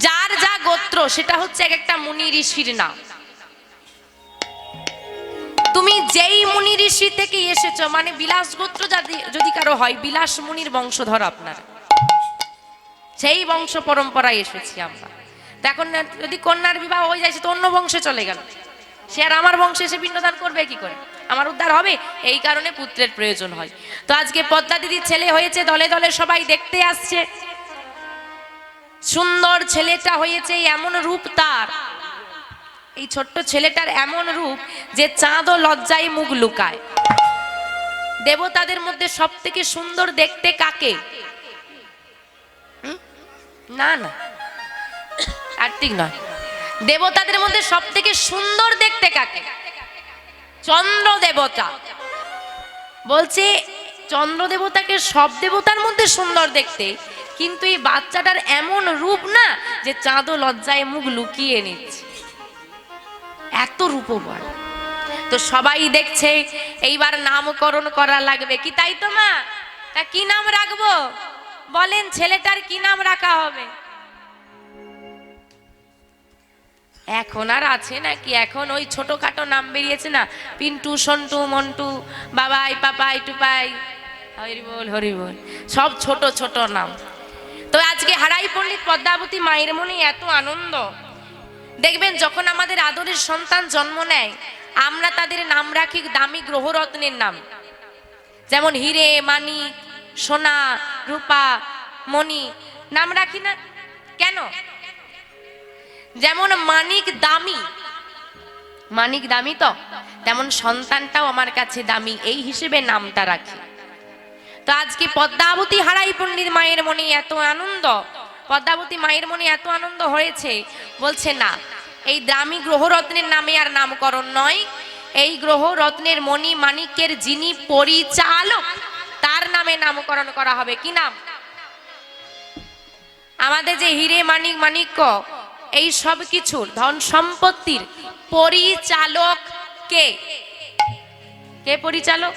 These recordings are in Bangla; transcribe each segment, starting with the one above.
যার যা গোত্র সেটা হচ্ছে এক একটা মুনি ঋষির নাম। তুমি যেই মুনি ঋষি থেকে এসেছো, মানে বিলাস গোত্র যদি কারো হয়, বিলাস মুনির বংশধর আপনার, সেই বংশ পরম্পরায় এসেছি আমরা। এখন যদি কন্যার বিবাহ হয়ে যায়, সে তো অন্য বংশে চলে গেল, সে আর আমার বংশে এসে পিণ্ডদান করবে কি করে? আমার উদ্ধার হবে? এই কারণে পুত্রের প্রয়োজন হয়। তো আজকে পদ্মা দিদির ছেলে হয়েছে, দলে দলে সবাই দেখতে আসছে। সুন্দর ছেলেটা হয়েছে, এমন রূপ তার, এই ছোট্ট ছেলেটার এমন রূপ যে চাঁদও লজ্জায় মুখ লুকায়। দেবতাদের মধ্যে সব থেকে সুন্দর দেখতে কাকে? না না, কার্তিক নয়, দেবতাদের মধ্যে সব থেকে সুন্দর দেখতে কাকে? চন্দ্র দেবতা। বলছে চন্দ্র দেবতাকে সব দেবতার মধ্যে সুন্দর দেখতে, কিন্তু এই বাচ্চাটার এমন রূপ না যে চাঁদও লজ্জায় মুখ লুকিয়ে নিচ্ছে, এত রূপবান। তো সবাই দেখছে, এইবার নামকরণ করা লাগবে কি, তাই তো মা? তা কি নাম রাখবো বলেন? ছেলেটার কি নাম রাখা হবে? এখন আর আছে নাকি? এখন ওই ছোটখাটো নাম বেরিয়েছে না, পিন্টু, সন্টু, মন্টু, বাবাই, পাপাই, টুপাই, হরি বল হরি বল, সব ছোট ছোট নাম। তো আজকে হারাই পণ্ডিত পদ্মাবতী মায়ের মনে এত আনন্দ। দেখবেন যখন আমাদের আদরের সন্তান জন্ম নেয়, আমরা তাদের নাম রাখি দামি গ্রহরত্নের নাম, যেমন হিরে, মানিক, সোনা, রূপা, মণি নাম রাখি না কেন? যেমন মানিক দামি, মানিক দামি তো তেমন সন্তানটাও আমার কাছে দামি, এই হিসেবে নামটা রাখি। তো আজকে পদ্মাবতী হারাই পণ্ডিত মায়ের মনে এত আনন্দ, পদ্মাবতী মায়ের মনে এত আনন্দ হয়েছে, বলছে না, এই দামি গ্রহরত্নের নামে আর নামকরণ নয়, এই গ্রহরত্নের মণি মানিকের যিনি পরিচালক তার নামে নামকরণ করা হবে। কি নাম? আমাদের যে হিরে, মানিক, মানিক্য, এই সব কিছুর ধন সম্পত্তির পরিচালক কে? কে পরিচালক?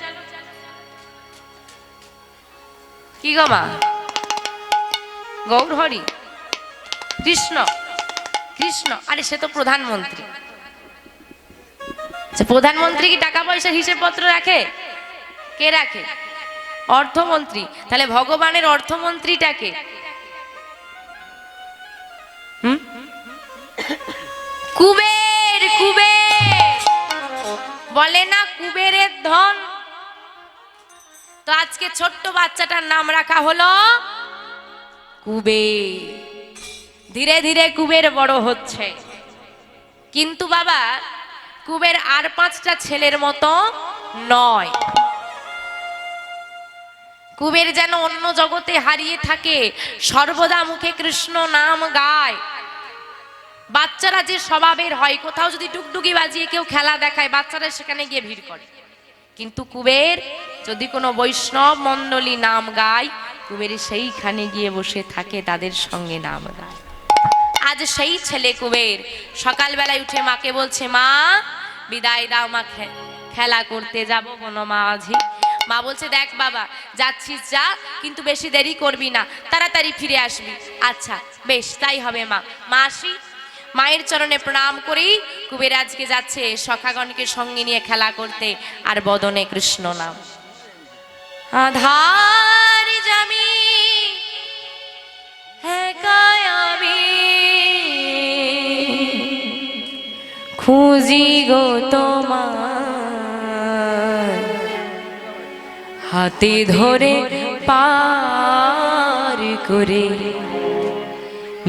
কি গো মা? গৌর হরি কৃষ্ণ, কৃষ্ণ। আরে সে তো প্রধানমন্ত্রী। প্রধানমন্ত্রী কি টাকা পয়সার হিসেবপত্র রাখে? কে রাখে? অর্থমন্ত্রী। তাহলে ভগবানের অর্থমন্ত্রীটাকে? কুবের। কুবের বলে না, কুবেরের ধন। তো আজকে ছোট্ট বাচ্চাটার নাম রাখা হলো কুবের। ধীরে ধীরে কুবের বড় হচ্ছে, কিন্তু বাবা কুবের আর 5টা ছেলের মতো নয়। কুবের যেন অন্য জগতে হারিয়ে থাকে, সর্বদা মুখে কৃষ্ণ নাম গায়। বাচ্চারা যে স্বভাবের হয়, কোথাও যদি টুকটুকি বাজিয়ে কেউ খেলা দেখায়, বাচ্চারা সেখানে গিয়ে ভিড় করে। কিন্তু কুবের যদি কোনো বৈষ্ণব মণ্ডলী নাম গায়, কুবের সেইখানে গিয়ে বসে থাকে, তাদের সঙ্গে নাম গায়। আজ সেই ছেলে কুবের সকালবেলায় উঠে মাকে বলছে, মা বিদায় দাও, মা খেলা করতে যাব বনমাঝি। মা বলছে, দেখ বাবা, যাচ্ছিস যা, কিন্তু বেশি দেরি করবি না, তাড়াতাড়ি ফিরে আসবি। আচ্ছা বেশ, তাই হবে মা। মা আসি। মায়ের চরণে প্রণাম করি। কুবের আজকে যাচ্ছে সখাগণকে সঙ্গে নিয়ে খেলা করতে, আর বদনে কৃষ্ণ নাম। আধার জামি আমি খুঁজি গো তোমার, হাতে ধরে পার করে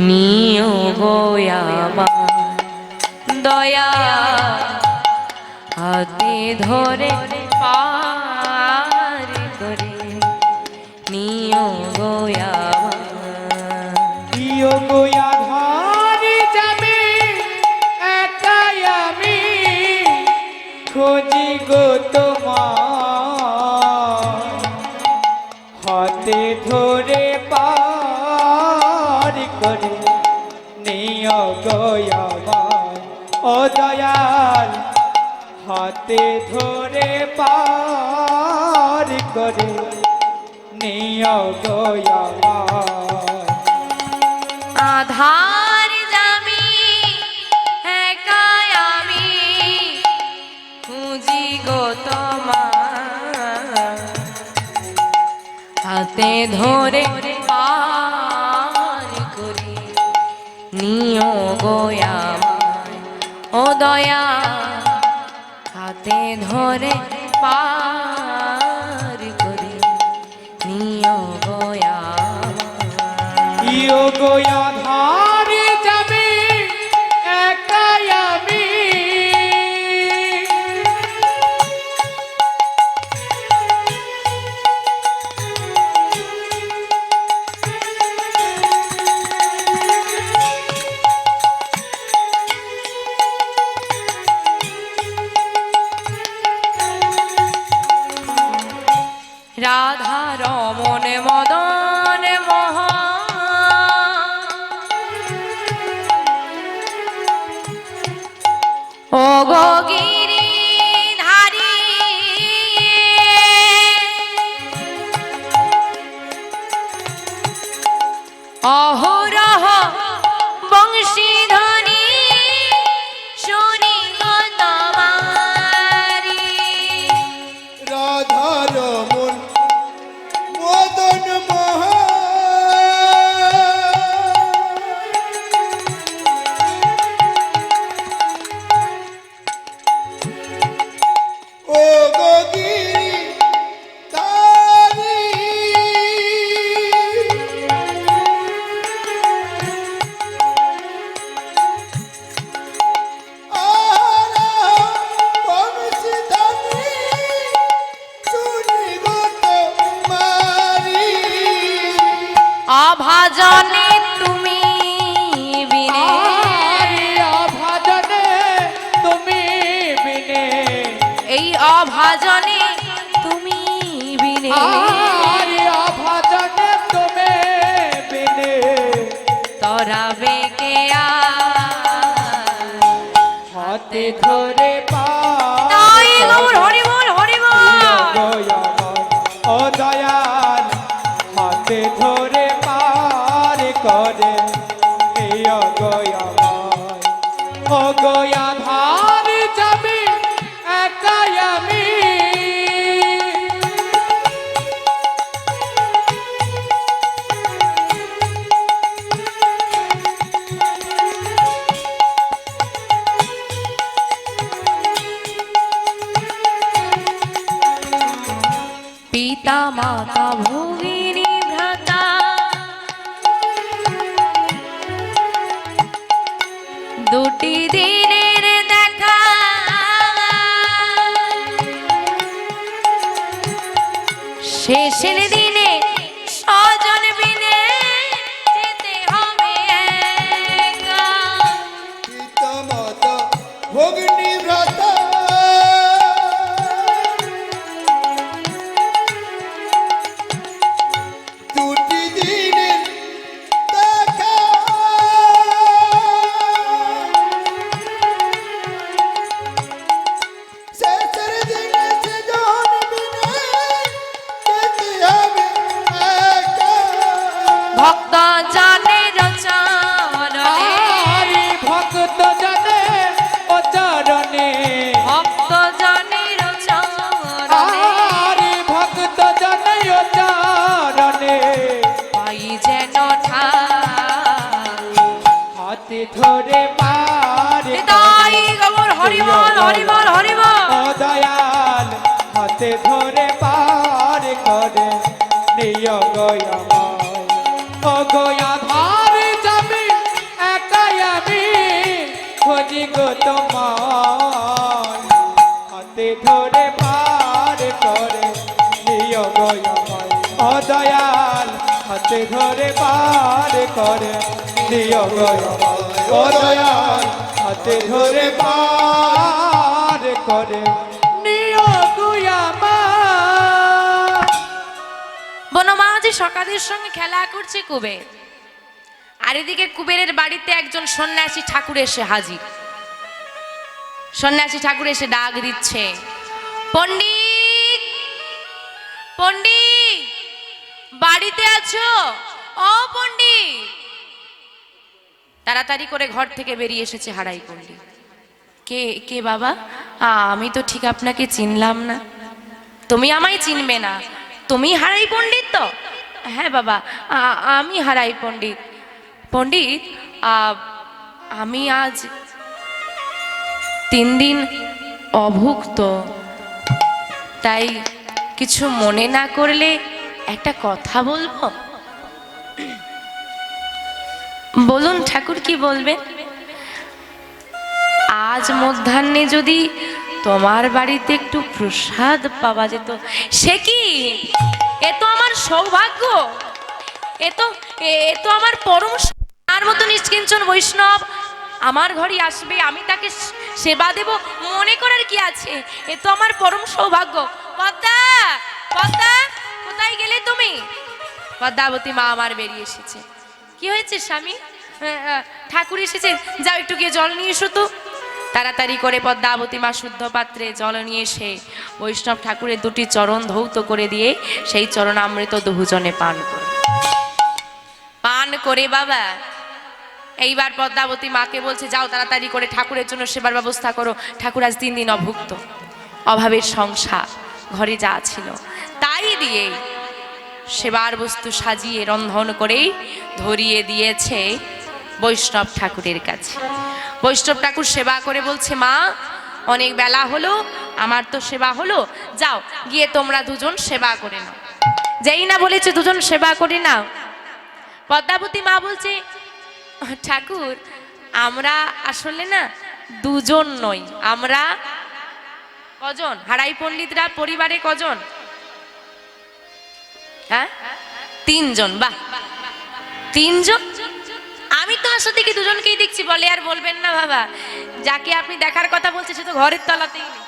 নিও গো আমার দয়া, হাতে ধরে পার করে নিও গো আমার। প্রিয় গো আধার জামি একাই আমি খুঁজি গো তোমার, হাতে ধরে পার করে নিও গো আমার ও দয়াল, হাতে ধরে পার করে নিও গো আমার। আধার হাতে ধরে পার করে নিও গো আমায় ও দয়া হাতে ধরে পার করে নিও গো আমায়। ইয়ো গোয়া ধারে যাবে একাই আমি, রাধা রমন মদন মোহন ও গো গিরিধারী অহরহ বংশীধ্বনি শুনি গো তোমারি। রাধার মন মদন মোহন ও গগিরি তারি অভাজনে তুমি বিনে আরে অভাজনে তুমি বিনে, এই অভাজনে তুমি বিনে আরে অভাজনে তুমি বিনে, তরাবে কে হাতে ধরে তাই গৌর হরি বল হরি বল। ও দয়াল হাতে ধরে পার করে নিয় গয়াময়। ও গয়া ধার যাবে একাই আমি, পিতা মাতা ভগিনী ভ্রাতা দুটি দিনের দেখা শেষের দিনে স্বজন বিনে যেতে হবে একা। পিতামাতা ভগ্নী ভ্রাতা দুটি দিনের দেখা শেষের দিনে সেজন বিনে যেতে হবে একা। ভক্ত জানের চরণে আরে ভক্ত জনে ও চরণে, ভক্ত জানের চরণে আরে ভক্ত জনে ও চরণে, পাই যেন ঠাই। হাতে ধরে পার তাই গৌর হরি বল হরি বল হরি বল। ও দয়াল হাতে ধরে পার করে নিয় গয়াময়। ও গয়া ধার যাবে একাই আমি, খোঁজি গো তোমায় হাতে ধরে পার করে নিয় গয়াময়। ও দয়াল হাতে ধরে পার করে নিয় গয়াময়। ও দয়াল হাতে ধরে পার করে নিয় গয়াময়। বনমাঝি সকালের সঙ্গে খেলা করছে কুবের, আর এদিকে কুবেরের বাড়িতে একজন সন্ন্যাসী ঠাকুর এসে হাজির। সন্ন্যাসী ঠাকুর এসে ডাক দিচ্ছে, পণ্ডিত পণ্ডিত বাড়িতে আছো? ও পণ্ডিত। তাড়াতাড়ি করে ঘর থেকে বেরিয়ে এসেছে হারাই পণ্ডিত। কে কে বাবা? আমি তো ঠিক আপনাকে চিনলাম না। তুমি আমায় চিনবে না, তুমি হারাই পণ্ডিত তো? হ্যাঁ বাবা, আমি হারাই পণ্ডিত। পণ্ডিত, আমি আজ 3 দিন অভুক্ত, তাই কিছু মনে না করলে একটা কথা বলবো। বলুন ঠাকুর, কি বলবেন? আজ মধ্যাহ্নে যদি তোমার বাড়িতে একটু প্রসাদ পাওয়া যেত। সে কি, এ তো আমার সৌভাগ্য, এ তো আমার পরম। তার মতো নিষ্কিঞ্চন বৈষ্ণব আমার ঘরে আসবে, আমি তাকে সেবা দেব, মনে করার কি আছে? এ তো আমার পরম সৌভাগ্য। পদ্মা, পদ্মা, কোথায় গেলে তুমি? পদ্মাবতী মা আমার বেরিয়ে এসেছে। কি হয়েছে স্বামী? ঠাকুর এসেছে, যাও একটু গিয়ে জল নিয়ে এসো তো। তাড়াতাড়ি করে পদ্মাবতী মা শুদ্ধ পাত্রে জল নিয়ে এসে বৈষ্ণব ঠাকুরের 2টি চরণ ধৌত করে দিয়ে সেই চরণামৃত দুজনে পান করে বাবা এইবার পদ্মাবতী মাকে বলছে, যাও তাড়াতাড়ি করে ঠাকুরের জন্য সেবার ব্যবস্থা করো। ঠাকুর আজ 3 দিন অভুক্ত, অভাবের সংসার, ঘরে যা ছিল তাই দিয়ে সেবার বস্তু সাজিয়ে রন্ধন করেই ধরিয়ে দিয়েছে বৈষ্ণব ঠাকুরের কাছে। বৈষ্ণব ঠাকুর সেবা করে বলছে, মা অনেক বেলা হলো, আমার তো সেবা হলো, যাও গিয়ে তোমরা দুজন সেবা করে নাও। যেই না বলেছে দুজন সেবা করে নাও, পদ্মাবতী মা বলছে, ঠাকুর আমরা আসলে না দুজন নই, আমরা কজন? হারাই পণ্ডিতরা পরিবারে কজন? হ্যাঁ, 3 জন। বাহ, 3 জন? আমি তো আসলে থেকে দুজনকেই দেখছি। বলে, আর বলবেন না বাবা, যাকে আপনি দেখার কথা বলছে সে তো ঘরের তলাতেই নেই।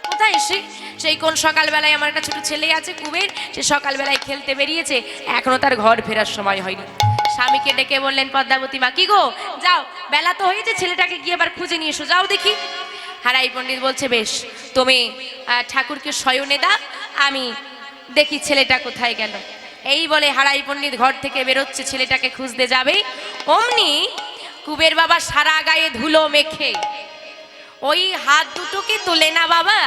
কোথায় সে? সেই কোন সকালবেলায় আমার একটা ছোট ছেলে আছে কুবের, সে সকালবেলায় খেলতে বেরিয়েছে, এখনো তার ঘর ফেরার সময় হয়নি। স্বামীকে ডেকে বললেন পদ্মাবতী মা, কি গো, যাও বেলা তো হয়েছে, ছেলেটাকে গিয়ে আবার খুঁজে নিয়ে এসো, যাও দেখি। হারাই পণ্ডিত বলছে, বেশ, তুমি ঠাকুরকে শয়নে দাও, আমি দেখি ছেলেটা কোথায় গেল। এই বলে হারাই পণ্ডিত ঘর থেকে বেরোচ্ছে, ছেলেটাকে খুঁজতে যাবে। অমনি কুবের বাবা সারা গায়ে ধুলো মেখে ওই হাত দুটোকে তুলে না বাবা,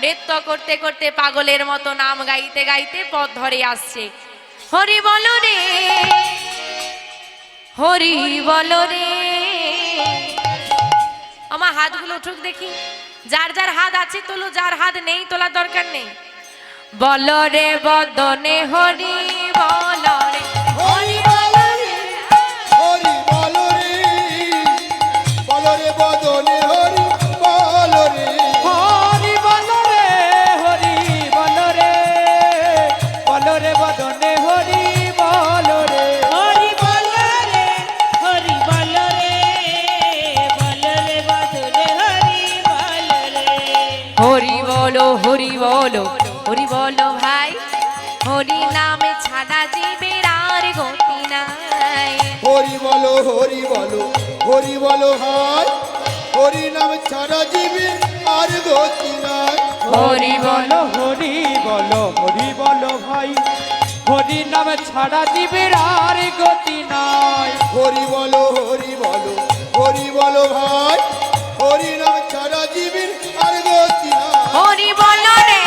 নৃত্য করতে করতে পাগলের মতো নাম গাইতে গাইতে পথ ধরে আসছে। হরি বলো রে, হরি বলো রে। আমার হাতগুলো উঠুক দেখি, যার যার হাত আছে তোলো, যার হাত নেই তোলার দরকার নেই। বলো রে বদনে হরি বলো রে, হরি বলো রে, হরি বলো রে, বলো রে বদনে হরি বলো রে, হরি বলো রে, হরি বলো রে, বলো রে বদনে হরি বলো রে, হরি বলো রে, হরি বলো রে, বলো রে বদনে হরি বলো রে। হরি বলো, হরি বলো, হরি বলো ভাই, হরি নামে ছাড়া জীবের আর গতি নাই। হরি বলো, হরি বলো, হরি বলো ভাই, হরি নাম ছাড়া জীবে আর গতি নাই। হরি বলো, হরি বলো, হরি বলো ভাই, হরি নাম ছাড়া জীবের আর গতি নাই। হরি বলো, হরি বলো, হরি বলো ভাই, হরি নাম ছাড়া জীবে আর গতি নাই। হরি বলো রে,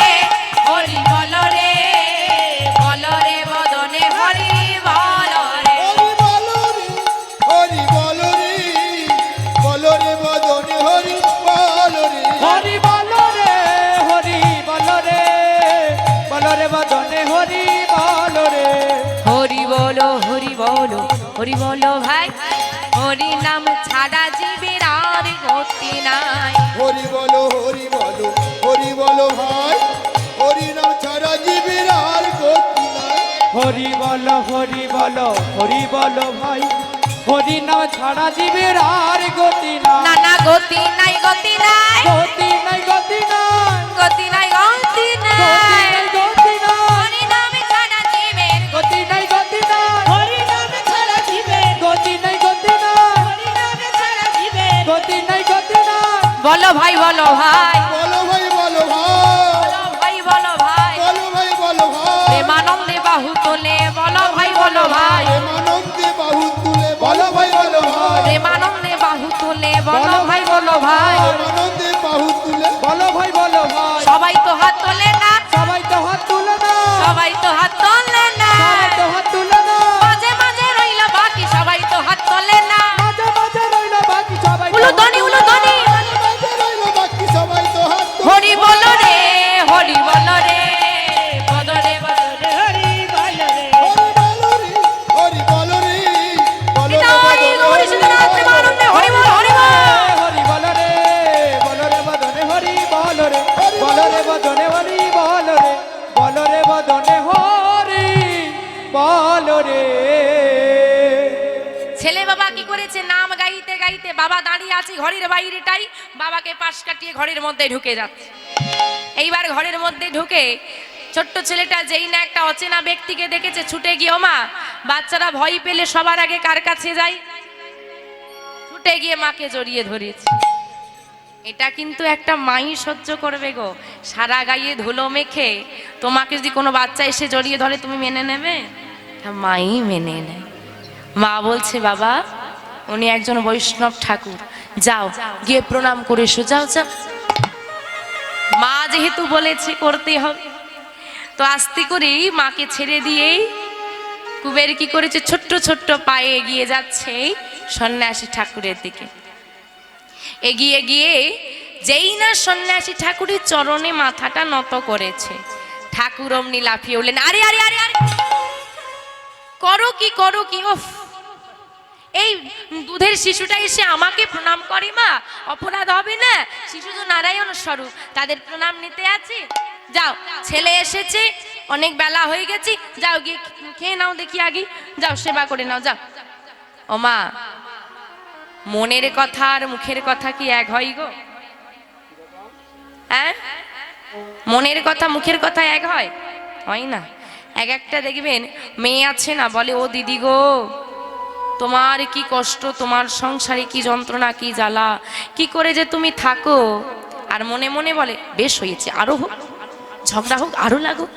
হরি বলো রে, বলো রে বদনে হরি বলো রে। হরি বলো রে, হরি বলো রে, বলো রে বদনে হরি বলো রে, হরি বলো রে, হরি বলো রে, বলো রে বদনে হরি বলো রে। হরি বলো, হরি বলো, হরি বলো ভাই, হরি নাম ছাড়া জীবের আর গতি নাই। হরি বলো, হরি বলো, হরি বলো ভাই, হরি নাম ছাড়া জীবের আর গতি নাই। হরি বলো, হরি বলো, হরি বলো ভাই, হরি নাম ছাড়া জীবের আর গতি নাই। না না, গতি নাই, গতি নাই, গতি নাই, গতি নাই, গতি নাই, গতি গতি নাই। নাই, গতি নাই, হরি নাম ছাড়া জীবের গতি নাই, গতি নাই, হরি নামে ছাড়া জীবের, গতি নাই, গতি নাই, হরি নামে ছাড়া জীবের। গতি নাই, গতি নাই। বলো ভাই, বলো ভাই, বলো ভাই বলো ভাই, বলো ভাই, বলো ভাই, বলো ভাই বলো ভাই, প্রেমানন্দে বাহু তোলে, বলো ভাই, বলো ভাই, প্রেমানন্দে বাহু তুলে বলো ভাই বলো ভাই, প্রেমানন্দে বাহু তোলে, বলো ভাই, বলো ভাই। প্রেমানন্দে বাহু তুলে বলো ভাই, বলো ভাই, সবাই তো হাত তোলে না, সবাই তো হাত তুলে না, সবাই তো হাত তোলে না, সবাই তো হাত গাইতে বাবা দাঁড়িয়ে আছে ঘরের বাইরেটাই, বাবাকে পাশ কাটিয়ে ঘরের মধ্যে ঢুকে যাচ্ছে। এইবার ঘরের মধ্যে ঢুকে ছোট্ট ছেলেটা যেই না একটা অচেনা ব্যক্তিকে দেখেছে, ছুটে গিয়ে, ওমা বাচ্চারা ভয় পেলে সবার আগে কার কাছে যায়? ছুটে গিয়ে মাকে জড়িয়ে ধরেছে। এটা কিন্তু একটা মাই সহ্য করবে গো, সারা গায়ে ধুলো মেখে তোমাকে যদি কোনো বাচ্চা এসে জড়িয়ে ধরে তুমি মেনে নেবে? মাই মেনে নেয়। মা বলছে, বাবা উনি একজন বৈষ্ণব ঠাকুর, যাও গিয়ে প্রণাম করে এসো, যাও যাও। মা যেহেতু বলেছে করতে হবে, তো আস্তে করেই মাকে ছেড়ে দিয়েই কুবের কি করেছে, ছোট্ট ছোট্ট পায়ে এগিয়ে যাচ্ছে সন্ন্যাসী ঠাকুরের দিকে। এগিয়ে গিয়ে যেই না সন্ন্যাসী ঠাকুরের চরণে মাথাটা নত করেছে, ঠাকুর অমনি লাফিয়ে উঠলেন, আরে আরে আরে আরে করো কি করো কি, ওফ এই দুধের শিশুটা এসে আমাকে প্রণাম করে, মা অপরাধ হবে না? শিশু তো নারায়ণ স্বরূপ, তাদের প্রণাম নিতে আছে। যাও ছেলে এসেছে, অনেক বেলা হয়ে গেছে, যাও গিয়ে খেয়ে নাও দেখি, আগে যাও সেবা করে নাও, যাও। ও মা, মনের কথা আর মুখের কথা কি এক হয় গো? হ্যাঁ, মনের কথা মুখের কথা এক হয়? হয় না। এক একটা দেখবেন মেয়ে আছে না, বলে ও দিদি গো তোমার কি কষ্ট, তোমার সংসারে কি যন্ত্রণা, কি জ্বালা, কি করে যে তুমি থাকো, আর মনে মনে বলে বেশ হয়েছে, আরো হোক, ঝগড়া হোক, আরো লাগুক।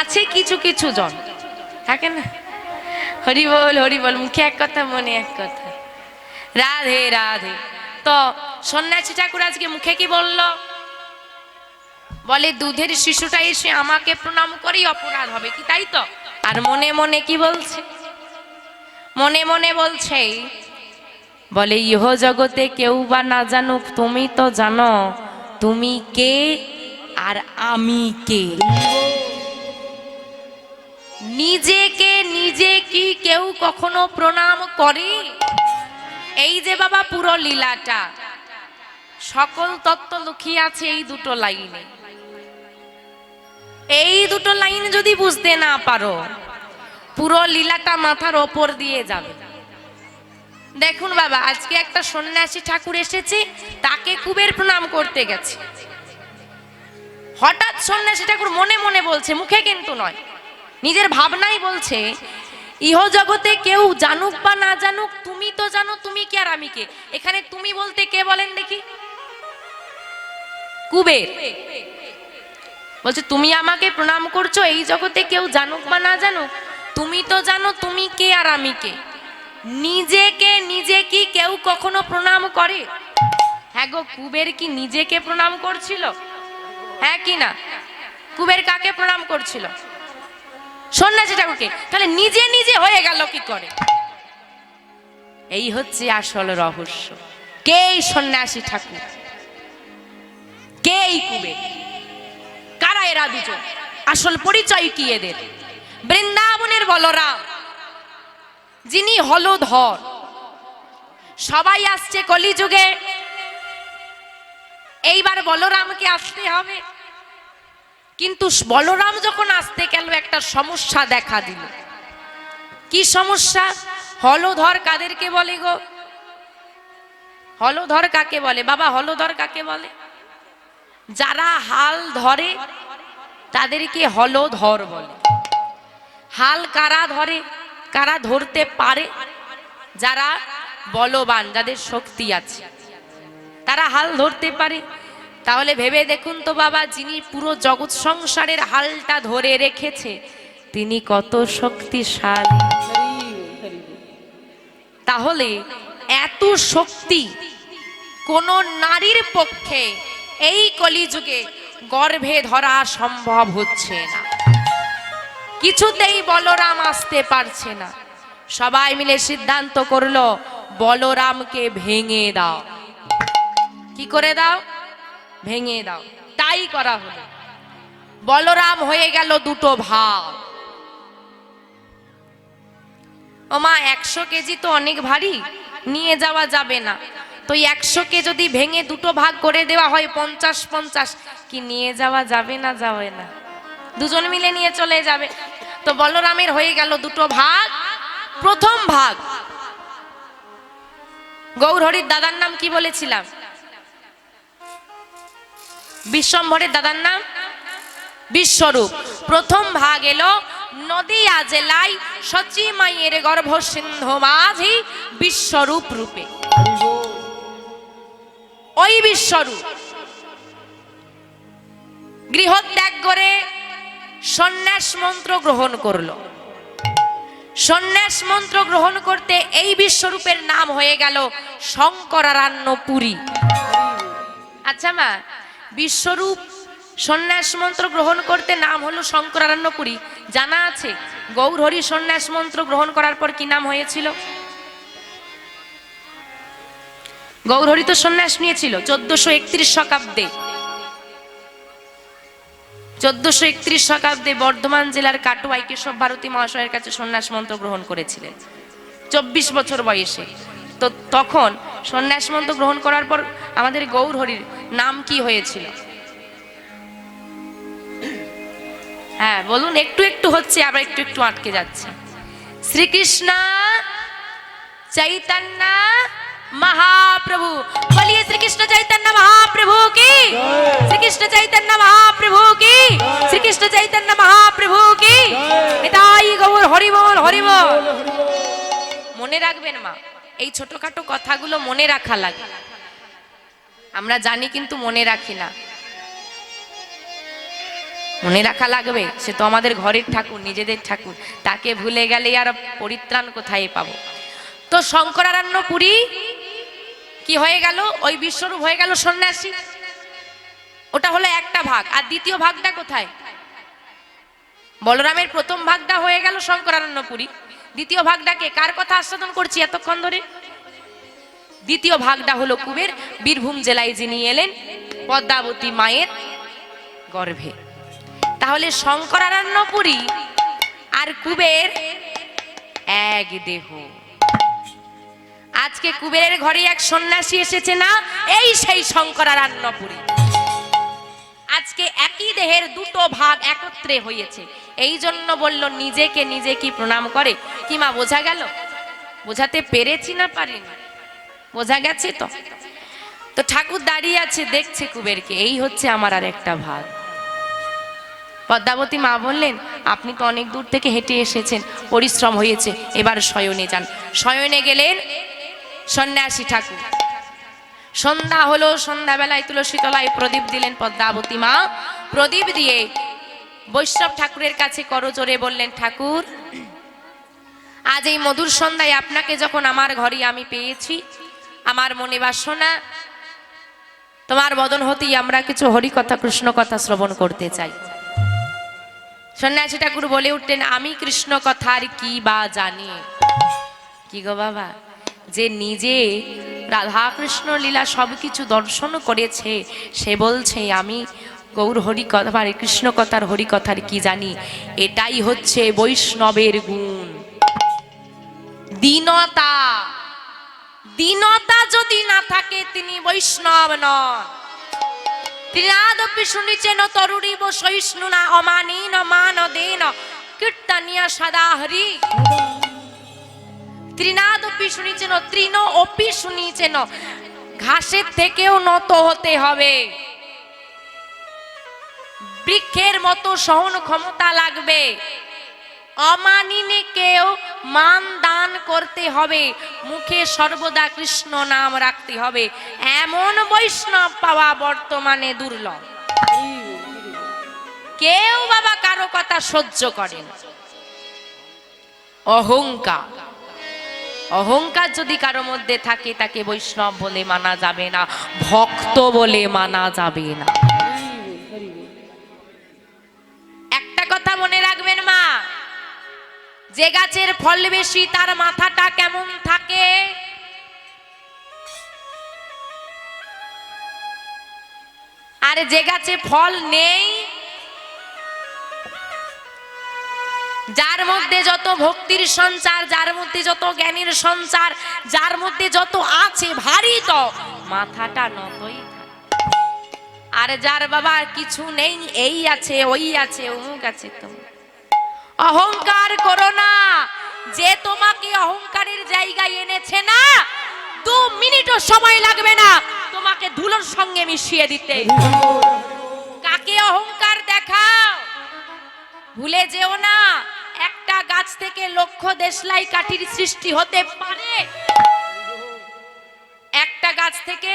আছে কিছু কিছু জন থাকে না, হরি বল হরি বল, মুখে এক কথা মনে এক কথা, রাধে রাধে। তো সন্ন্যাসী ঠাকুর আজকে মুখে কি বলল? বলে দুধের শিশুটা এসে আমাকে প্রণাম করেই অপরাধ হবে কি, তাই তো? আর মনে মনে কি বলছে? মনে মনে বলছে, বলে ইহ জগতে কেউ বা না জানুক, তুমি তো জানো তুমি কে আর আমি কে। নিজেকে নিজে কি কেউ কখনো প্রণাম করে? এই যে বাবা পুরো লীলাটা, সকল তত্ত্ব লুকিয়ে আছে এই দুটো লাইনে। এই দুটো লাইন যদি বুঝতে না পারো, পুরো লীলাটা মাথার ওপর দিয়ে যাবে। দেখুন বাবা, আজকে একটা সন্ন্যাসী ঠাকুর এসেছে, তাকে কুবের প্রণাম করতে গেছে। হঠাৎ সন্ন্যাসী ঠাকুর মনে মনে বলছে, মুখে কিন্তু নয়, নিজের ভাবনাই বলছে, ইহ জগতে কেউ জানুক বা না জানুক, তুমি তো জানো তুমি কে আর আমি কে। এখানে তুমি বলতে কে বলেন দেখি? কুবের বলছে তুমি আমাকে প্রণাম করছো, এই জগতে কেউ জানুক বা না জানুক, তুমি তো জানো তুমি কে আর আমি কে। নিজেকে নিজে কি কেউ কখনো প্রণাম করে? হ্যাঁ গো, কুবের কি নিজেকে প্রণাম করছিল? হ্যাঁ কি না? কুবের কাকে প্রণাম করছিল? সন্ন্যাসী ঠাকুরকে। তাহলে নিজে নিজে হয়ে গেল কি করে? এই হচ্ছে আসল রহস্য। কে এই সন্ন্যাসী ঠাকুর, কে এই কুবের, কারা এরা দুজন, আসল পরিচয় কি এদের? বৃন্দাবনের বলরাম, যিনি হলধর। সবাই আসছে কলিযুগে, এইবার বলরামকে আসতে হবে। কিন্তু বলরাম যখন আসতে গেল, একটা সমস্যা দেখা দিল। কি সমস্যা? হলধর কাদেরকে বলে গো? হলধর কাকে বলে বাবা? হলধর কাকে বলে? যারা হাল ধরে তাদেরকে হলধর বলে। হাল কারা ধরে, কারা ধরতে পারে? যারা বলবান, যাদের শক্তি আছে, তারা হাল ধরতে পারে। তাহলে ভেবে দেখুন তো বাবা, যিনি পুরো জগৎ সংসারের হালটা ধরে রেখেছে, তিনি কত শক্তিশালী। তাহলে এত শক্তি কোন নারীর পক্ষে এই কলিযুগে গর্ভে ধরা সম্ভব হচ্ছে না। কিছুতেই বলরাম আসতে পারছে না। সবাই মিলে সিদ্ধান্ত করলো, বলরামকে ভেঙে দাও। কি করে দাও? ভেঙে দাও। তাই করা হলো। বলরাম হয়ে গেল দুটো ভাগ। ওমা 100 কেজি তো অনেক ভারী, নিয়ে যাওয়া যাবে না। তো 100কে যদি ভেঙে দুটো ভাগ করে দেওয়া হয় 50-50, কি নিয়ে যাওয়া যাবে না? যাবে না, দুজন মিলে নিয়ে চলে যাবে। তো বলরামের হয়ে গেল দুটো ভাগ। প্রথম ভাগ গৌরহরির দাদার নাম কি বলেছিলাম? বিশ্বম্ভরের দাদার নাম বিশ্বরূপ। প্রথম ভাগ এলো নদিয়া জেলায় সচি মায়ের গর্ভ সিন্ধু মাঝি বিশ্বরূপ রূপে। ওই বিশ্বরূপ গৃহত্যাগ করে সন্ন্যাস মন্ত্র গ্রহণ করলো। সন্ন্যাস মন্ত্র গ্রহণ করতে এই বিশ্বরূপের নাম হয়ে গেল শঙ্করারণ্যপুরী। আচ্ছা মা, বিশ্বরূপ সন্ন্যাস মন্ত্র গ্রহণ করতে নাম হলো শঙ্করারণ্যপুরী, জানা আছে গৌরহরি সন্ন্যাস মন্ত্র গ্রহণ করার পর কি নাম হয়েছিল? গৌরহরি তো সন্ন্যাস নিয়েছিল 1431 শতাব্দে। 1431 শতাব্দে বর্ধমান জেলার কাটোয়ায় কেশব ভারতী মহাশয়ের কাছে সন্ন্যাস মন্ত্র গ্রহণ করেছিলেন 24 বছর বয়সে। তো তখন সন্ন্যাস মন্ত্র গ্রহণ করার পর আমাদের গৌরহরির নাম কি হয়েছিল? হ্যাঁ বলুন, একটু একটু হচ্ছে আবার একটু একটু আটকে যাচ্ছে। শ্রীকৃষ্ণ চৈতন্য महाप्रभु, बोलिए श्री कृष्ण चैतन्य महाप्रभु की, श्री कृष्ण चैतन्य महाप्रभु की, श्री कृष्ण चैतन्य महाप्रभु की। निताई गौर हरि बोल हरि बोल। মনে রাখবেন মা, এই ছোটখাটো কথাগুলো মনে রাখা লাগে। আমরা জানি কিন্তু মনে রাখি না। মনে রাখা লাগবে, সে তো আমাদের ঘরের ঠাকুর, নিজেদের ঠাকুর, তাকে ভুলে গেলে আর পরিত্রাণ কোথায় পাবো? তো শঙ্করারণ্যপুরী কি হয়ে গেল? ওই বিশ্বরূপ হয়ে গেল সন্ন্যাসী। ওটা হলো একটা ভাগ। আর দ্বিতীয় ভাগটা কোথায়? বলরামের প্রথম ভাগটা হয়ে গেল শঙ্করারণ্যপুরী, দ্বিতীয় ভাগটাকে কার কথা আস্বাদন করছি এতক্ষণ ধরে? দ্বিতীয় ভাগটা হলো কুবের, বীরভূম জেলায় যিনি এলেন পদ্মাবতী মায়ের গর্ভে। তাহলে শঙ্করারণ্যপুরী আর কুবের এক দেহ। আজকে কুবেরের ঘরে এক সন্ন্যাসী এসেছে না, এই সেই শঙ্করারণ্যপুরী। আজকে একই দেহের দুটো ভাগ একত্রে হয়েছে। এই জন্য বলল নিজেকে নিজে কি প্রণাম করে। কি মা বোঝা গেল? বোঝাতে পেরেছি না পারিনি? বোঝা গেছে তো? তো ঠাকুর দাঁড়িয়ে আছে, দেখছে কুবেরকে, এই হচ্ছে আমার আর একটা ভাগ। পদ্মাবতী মা বললেন, আপনি তো অনেক দূর থেকে হেঁটে এসেছেন, পরিশ্রম হয়েছে, এবার শয়নে যান। শয়নে গেলেন সন্ন্যাসী ঠাকুর। সন্ধ্যা হলো, সন্ধ্যাবেলায় তুলসী তলায় প্রদীপ দিলেন পদ্মাবতী মা। প্রদীপ দিয়ে বৈষ্ণব ঠাকুরের কাছে করজোরে বললেন, ঠাকুর আজ এই মধুর সন্ধ্যায় আপনাকে যখন আমার ঘরে আমি পেয়েছি, আমার মনে বাসনা তোমার বদন হতেই আমরা কিছু হরি কথা কৃষ্ণ কথা শ্রবণ করতে চাই। সন্ন্যাসী ঠাকুর বলে উঠলেন, আমি কৃষ্ণ কথার কি বা জানি? কি গো বাবা, যে নিজে রাধা কৃষ্ণ লীলা সবকিছু দর্শন করেছে, সে বলছে আমি গৌর হরি কথা কৃষ্ণ কথার হরি কথার কি জানি? এটাই হচ্ছে বৈষ্ণবের গুণ, দীনতা। দীনতা যদি না থাকে তিনি বৈষ্ণব নন। ত্রিনাদপি শুনিছেন তরুরিব সহিষ্ণুনা অমানীন মানদেন কীর্তনিয়া সদা হরি। ত্রিনাদপি শুনিছেন, তৃণ অপি শুনিছেন, ঘাসের থেকেও নত হতে হবে। বৃক্ষের মতো সহন ক্ষমতা লাগবে। অমানিনীকেও মান দান করতে হবে, মুখে সর্বদা কৃষ্ণ নাম রাখতে হবে। এমন বৈষ্ণব পাওয়া বর্তমানে দুর্লভ। কেউ বাবা কারো কথা সহ্য করে না। অহংকার, অহংকার যদি কারো মধ্যে থাকে, তাকে বৈষ্ণব বলে মানা যাবে না, ভক্ত বলে মানা যাবে না। একটা কথা মনে রাখবেন মা, যে গাছের ফল বেশি তার মাথাটা কেমন থাকে? আর যে গাছে ফল নেই, যার মধ্যে যত ভক্তির সঞ্চার, যার মধ্যে যত জ্ঞানের সঞ্চার, যার মধ্যে যত আছে ভারী, তো মাথাটা নতই। আর যার বাবা কিছু নেই, এই আছে ওই আছে অমুক আছে, তো অহংকার করো না। যে তোমাকে অহংকারের জায়গায় এনেছে না, 2 মিনিটও সময় লাগবে না তোমাকে ধুলোর সঙ্গে মিশিয়ে দিতে। কাকে অহংকার দেখাও, ভুলে যেও না একটা গাছ থেকে লক্ষ দেশলাই কাঠির সৃষ্টি হতে পারে। একটা গাছ থেকে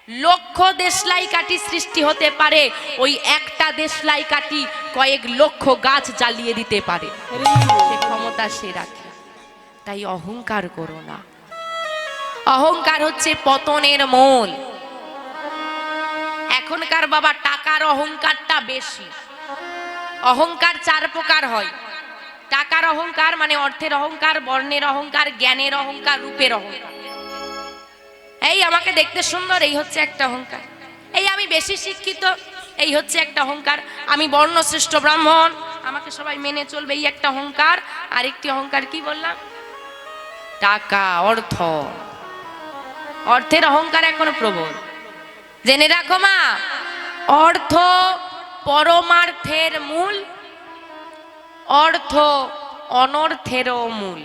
লক্ষ দেশলাই কাঠি সৃষ্টি হতে পারে, ওই একটা দেশলাই কাঠি কয়েক লক্ষ গাছ জ্বালিয়ে দিতে পারে, সে ক্ষমতা সে রাখে। তাই অহংকার করো না, অহংকার হচ্ছে পতনের মূল। এখনকার বাবা টাকার অহংকারটা বেশি। অহংকার চার প্রকার হয়। টাকার অহংকার মানে অর্থের অহংকার, বর্ণের অহংকার, জ্ঞানের অহংকার, রূপের অহংকার। এই আমাকে দেখতে সুন্দর, এই হচ্ছে একটা অহংকার। এই আমি বেশি শিক্ষিত, এই হচ্ছে একটা অহংকার। আমি বর্ণশ্রেষ্ঠ ব্রাহ্মণ, আমাকে সবাই মেনে চলবে, এই একটা অহংকার। আরেকটি অহংকার কি বললাম? টাকা, অর্থ। অর্থের অহংকার এখন প্রবল। জেনে রাখো মা, অর্থ পরমার্থের মূল, অর্থ অনর্থেরও মূল।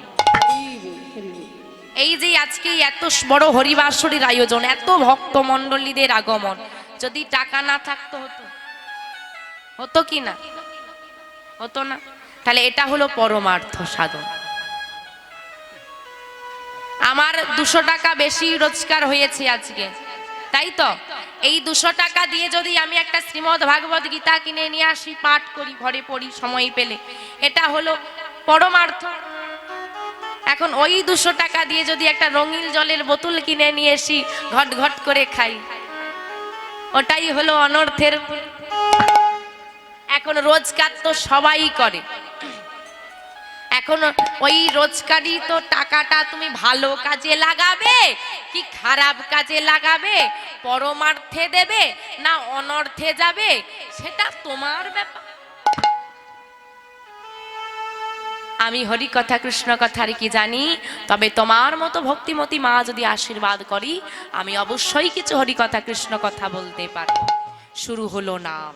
এই যে আজকে এত বড় হরিবাসরীর আয়োজন, এত ভক্ত মণ্ডলীদের আগমন, যদি টাকা না থাকতো হতো কি না? হতো না। তাহলে এটা হলো পরমার্থ সাধন। আমার 200 টাকা বেশি রোজগার হয়েছে আজকে, তাই তো? এই 200 টাকা দিয়ে যদি আমি একটা শ্রীমদ্ ভাগবত গীতা কিনে নিয়ে আসি, পাঠ করি, ঘরে পড়ি সময় পেলে, এটা হলো পরমার্থ। এখন ওই 200 টাকা দিয়ে যদি একটা রঙিন জলের বোতল কিনে নিয়ে এসি, ঘট ঘট করে খাই, ওটাই হলো অনর্থের। এখন রোজগার তো সবাই করে, এখন ওই রোজগারি তো টাকাটা তুমি ভালো কাজে লাগাবে কি খারাপ কাজে লাগাবে, পরমার্থে দেবে না অনর্থে যাবে, সেটা তোমার ব্যাপার। আমি হরি কথা কৃষ্ণ কথার কি জানি, তবে তোমার মতো ভক্তিমতী মা যদি আশীর্বাদ করি, আমি অবশ্যই কিছু হরি কথা কৃষ্ণ কথা বলতে পারবো। শুরু হলো নাম।